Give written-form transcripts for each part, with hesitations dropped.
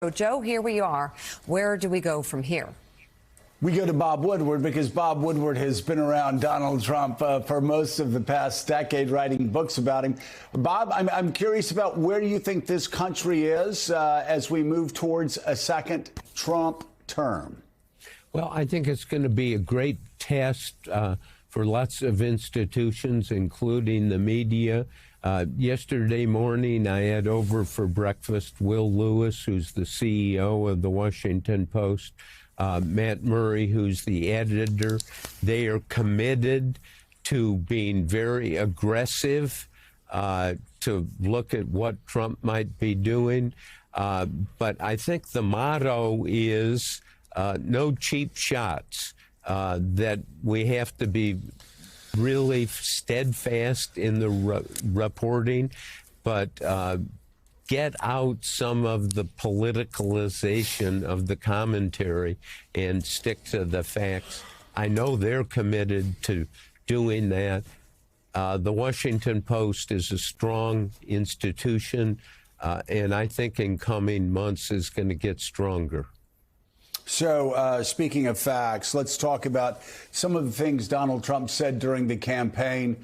So, Joe, here we are. Where do we go from here? We go to Bob Woodward because Bob Woodward has been around Donald Trump for most of the past decade, writing books about him. Bob, I'm curious about where do you think this country is as we move towards a second Trump term? Well, I think it's going to be a great test for lots of institutions, including the media. Yesterday morning, I had over for breakfast Will Lewis, who's the CEO of the Washington Post, Matt Murray, who's the editor. They are committed to being very aggressive to look at what Trump might be doing. But I think the motto is no cheap shots, that we have to be really steadfast in the reporting, but get out some of the politicalization of the commentary and stick to the facts. I know they're committed to doing that. The Washington Post is a strong institution, and I think in coming months is going to get stronger. So, speaking of facts, let's talk about some of the things Donald Trump said during the campaign,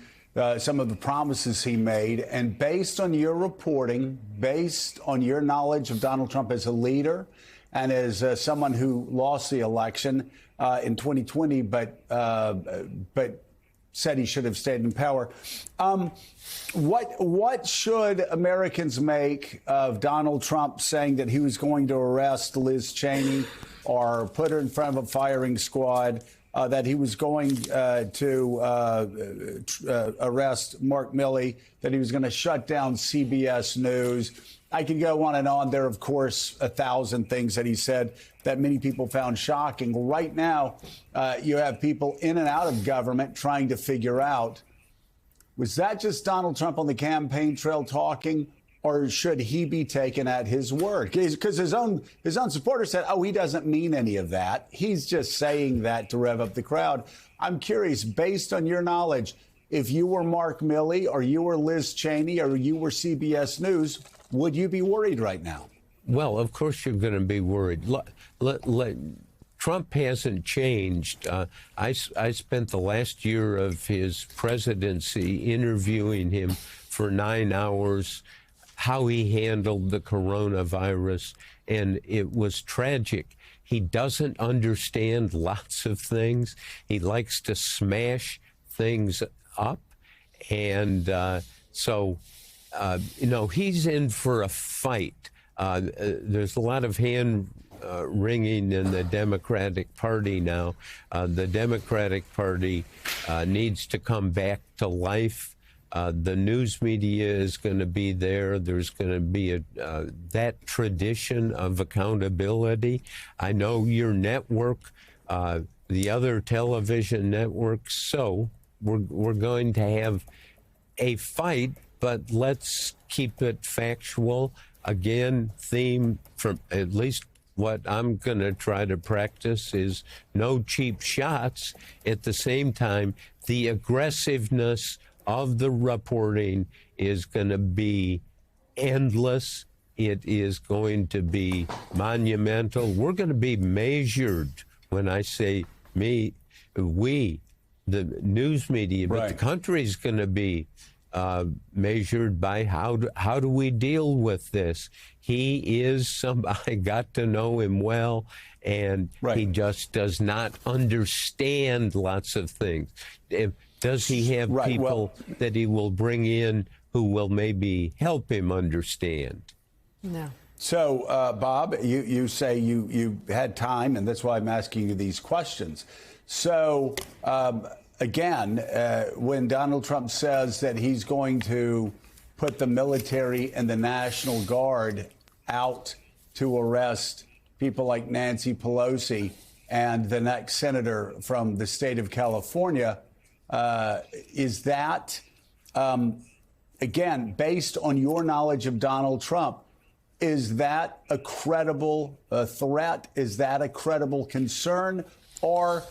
some of the promises he made. And based on your reporting, based on your knowledge of Donald Trump as a leader and as someone who lost the election in 2020, but said he should have stayed in power. What should Americans make of Donald Trump saying that he was going to arrest Liz Cheney or put her in front of a firing squad, that he was going to arrest Mark Milley, that he was going to shut down CBS News? I could go on and on. There are, of course, 1,000 things that he said that many people found shocking. Right now, you have people in and out of government trying to figure out, was that just Donald Trump on the campaign trail talking, or should he be taken at his word? Because his own supporters said, oh, he doesn't mean any of that. He's just saying that to rev up the crowd. I'm curious, based on your knowledge, if you were Mark Milley or you were Liz Cheney or you were CBS News, would you be worried right now? Well, of course you're going to be worried. Trump hasn't changed. I spent the last year of his presidency interviewing him for 9 hours, how he handled the coronavirus, and it was tragic. He doesn't understand lots of things. He likes to smash things up, and he's in for a fight. There's a lot of hand wringing in the Democratic Party now. The Democratic Party needs to come back to life. The news media is going to be there. There's going to be that tradition of accountability. I know your network, the other television networks. So we're going to have a fight, but let's keep it factual. Again, theme from at least what I'm going to try to practice is no cheap shots. At the same time, the aggressiveness of the reporting is going to be endless. It is going to be monumental. We're going to be measured. When I say we, the news media, but the country is going to be measured by how do we deal with this. He is somebody, I got to know him well, and he just does not understand lots of things. Does he have people that he will bring in who will maybe help him understand? No. So, Bob, you say you had time, and that's why I'm asking you these questions. So, again, when Donald Trump says that he's going to put the military and the National Guard out to arrest people like Nancy Pelosi and the next senator from the state of California, is that, again, based on your knowledge of Donald Trump, is that a credible threat? Is that a credible concern? Or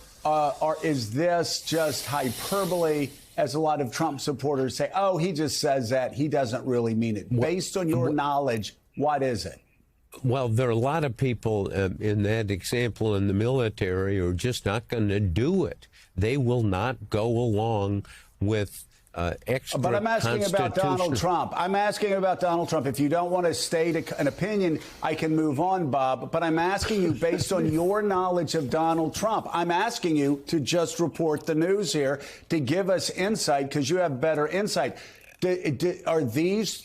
is this just hyperbole, as a lot of Trump supporters say, oh, he just says that, he doesn't really mean it? Based on your knowledge, what is it? Well, there are a lot of people in that example in the military who are just not going to do it. They will not go along with extra. But I'm asking about Donald Trump. I'm asking about Donald Trump. If you don't want to state an opinion, I can move on, Bob. But I'm asking you, based on your knowledge of Donald Trump, I'm asking you to just report the news here, to give us insight, because you have better insight. Are these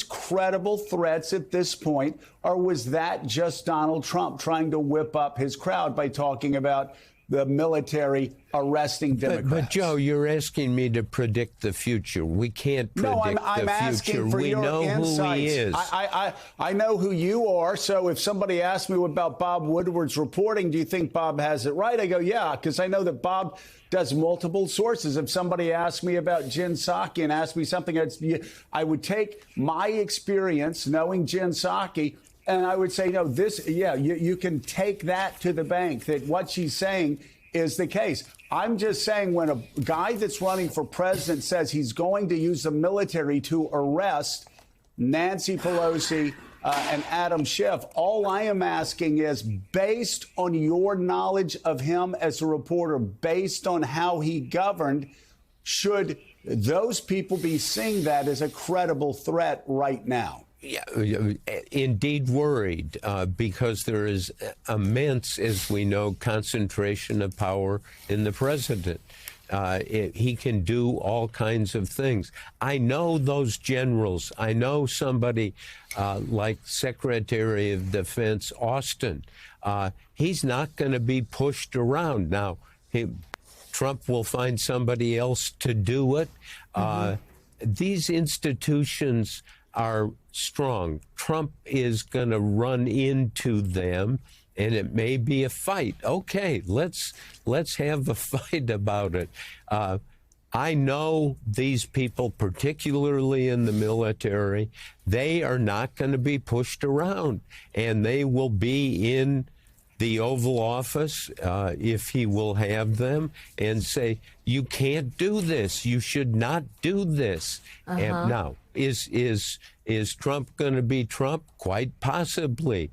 credible threats at this point, or was that just Donald Trump trying to whip up his crowd by talking about the military arresting Democrats? But Joe, you're asking me to predict the future. We can't predict I'm the future. asking for we your know insights. who he is. I know who you are. So if somebody asks me about Bob Woodward's reporting, do you think Bob has it right? I go, yeah, because I know that Bob does multiple sources. If somebody asked me about Jen Psaki and asked me something, I would take my experience knowing Jen Psaki, and I would say, no, you can take that to the bank, that what she's saying is the case. I'm just saying, when a guy that's running for president says he's going to use the military to arrest Nancy Pelosi and Adam Schiff, all I am asking is, based on your knowledge of him as a reporter, based on how he governed, should those people be seeing that as a credible threat right now? Yeah, indeed worried, because there is immense, as we know, concentration of power in the president. He can do all kinds of things. I know those generals. I know somebody like Secretary of Defense Austin. He's not going to be pushed around. Now, Trump will find somebody else to do it. These institutions are strong. Trump is going to run into them, and it may be a fight. Okay, let's have a fight about it. I know these people, particularly in the military, they are not going to be pushed around, and they will be in the Oval Office, if he will have them, and say, you can't do this. You should not do this. And now, is Trump going to be Trump? Quite possibly.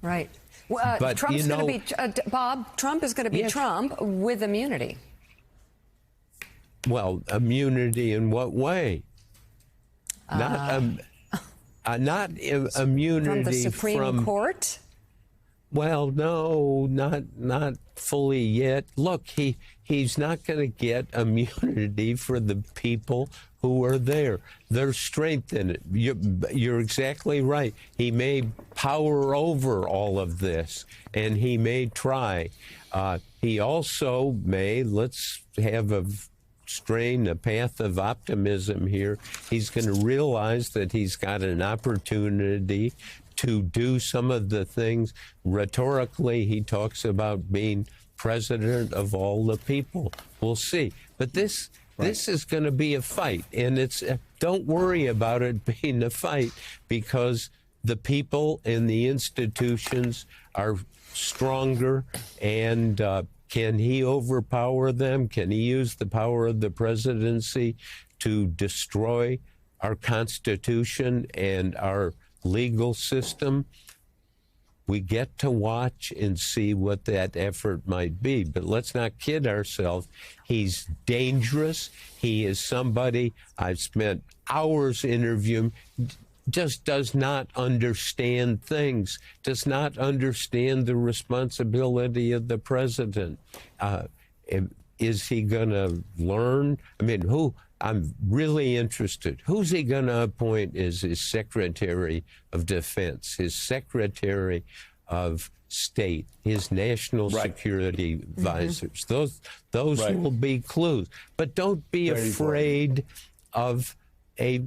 Right. Well, but Trump's going to be Bob. Trump is going to be Trump with immunity. Well, immunity in what way? Not immunity from the Supreme Court. Well, no, not fully yet. Look, he's not going to get immunity for the people who are there. There's strength in it. You're exactly right. He may power over all of this, and he may try. He also may, let's have a path of optimism here. He's going to realize that he's got an opportunity to do some of the things. Rhetorically, he talks about being president of all the people. We'll see. But this is going to be a fight, and don't worry about it being a fight, because the people and the institutions are stronger. And can he overpower them? Can he use the power of the presidency to destroy our Constitution and our legal system? We get to watch and see what that effort might be. But let's not kid ourselves. He's dangerous. He is somebody I've spent hours interviewing, just does not understand things, does not understand the responsibility of the president. Is he going to learn? I mean, I'm really interested. Who's he going to appoint as his Secretary of Defense, his Secretary of State, his national security advisors? Those will be clues. But don't be afraid of a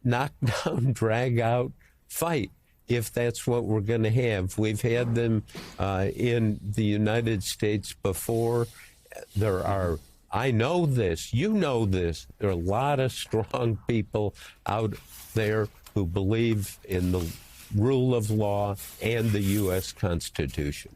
knockdown, drag-out fight, if that's what we're going to have. We've had them in the United States before. I know this, you know this, there are a lot of strong people out there who believe in the rule of law and the U.S. Constitution.